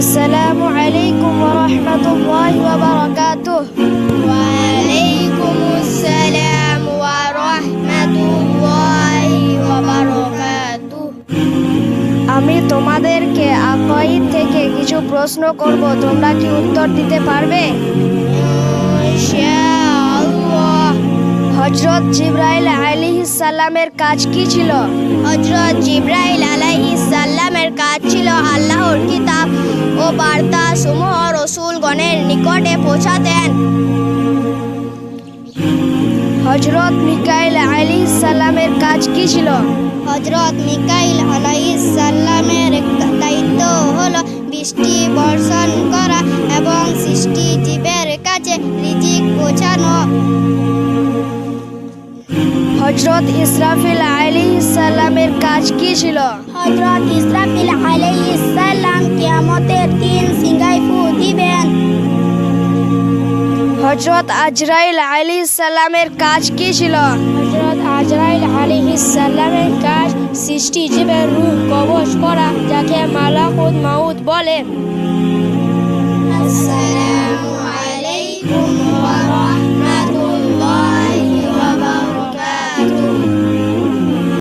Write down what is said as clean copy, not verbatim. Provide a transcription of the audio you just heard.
আসসালামু আলাইকুম ওয়া রাহমাতুল্লাহি ওয়া বারাকাতুহু। ওয়ালাইকুমুস সালাম ওয়া রাহমাতুল্লাহি ওয়া বারাকাতুহু। আমি তোমাদেরকে আকাইদ থেকে কিছু প্রশ্ন করব, তোমরা কি উত্তর দিতে পারবে? ইনশাআল্লাহ। হযরত জিবরাইল আলাইহিস সালামের কাজ কি ছিল? হযরত জিবরাইল আলাইহিস সালামের কাজ ছিল আল্লাহর কিতাব ও বার্তা সমূহ রাসূলগণের নিকটে পৌঁছাতেন। হযরত মিকাইল আলাইহিস সালামের কাজ কি ছিল? হযরত মিকাইল আলাইহিস সালামের দায়িত্ব হলো বৃষ্টি বর্ষণ করা এবং সৃষ্টি জীবের কাছে রিজিক পৌঁছানো। হযরত ইসরাফিল আলাইহিস সালামের কাজ কি ছিল? হযরত ইসরাফিল আলাইহিস সালাম কিয়ামতের দিন সিংহায় ফু দিবেন। হযরত আজরাইল আলাইহিস সালামের কাজ কি ছিল? হযরত আজরাইল আলাইহিস সালামের কাজ সৃষ্টি জীবের রূহ কবজ করা, যাকে মালাকুল মাউত বলে। আসসালামু